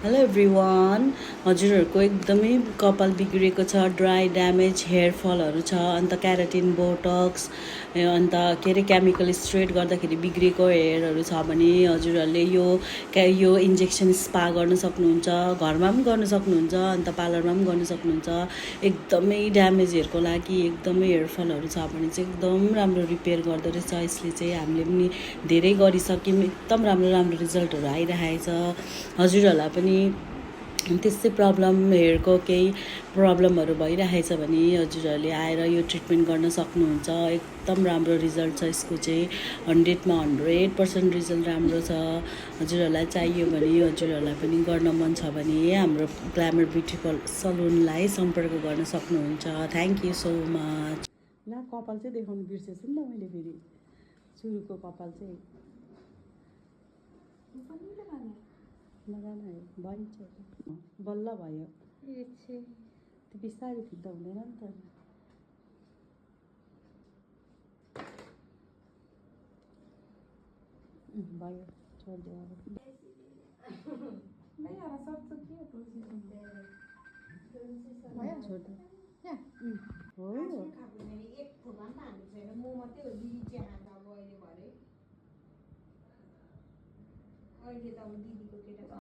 hello everyone हजुरहरूको एकदमै कपाल बिग्रेको छ ड्राई ड्यामेज हेयर फलहरू छ अन्त क्याराटिन बोटक्स अन्त के अरे केमिकल स्ट्रेट गर्दाखेरि बिग्रेको हेयरहरू छ भने हजुरहरूले यो इन्जेक्सन स्पा गर्न सक्नुहुन्छ घरमा पनि गर्न सक्नुहुन्छ अन्त पार्लरमा पनि गर्न सक्नुहुन्छ एकदमै ड्यामेजहरूको लागि एकदमै हेयर फलहरू छ भने चाहिँ एकदम राम्रो रिपेयर गर्दो रहेछ यसले चाहिँ हामीले पनि धेरै गरिसक्यौँ एकदम राम्रो राम्रो रिजल्टहरू आइरहेको छ हजुरहरूलाई पनि त्यस्तै प्रब्लम हेयरको केही प्रब्लमहरू भइरहेछ भने हजुरहरूले आएर यो ट्रिटमेन्ट गर्न सक्नुहुन्छ एकदम राम्रो रिजल्ट छ यसको चाहिँ 100मा 100% रिजल्ट राम्रो छ हजुरहरूलाई चाहियो भने हजुरहरूलाई पनि गर्न मन छ भने हाम्रो ग्ल्यामर ब्युटी सलुनलाई सम्पर्क गर्न सक्नुहुन्छ थ्याङ्क यू सो मच ल कपाल चाहिँ देखाउनु बिर्सेछु नि त मैले फेरि सुरुको कपाल चाहिँ लगाना है भयो बल्ल भयो त्यो बिस्तारै फिट्दा हुँदैन नि त भयो छोडिदियो अब छोडिदियो हो अहिले त अब दिदीको केटा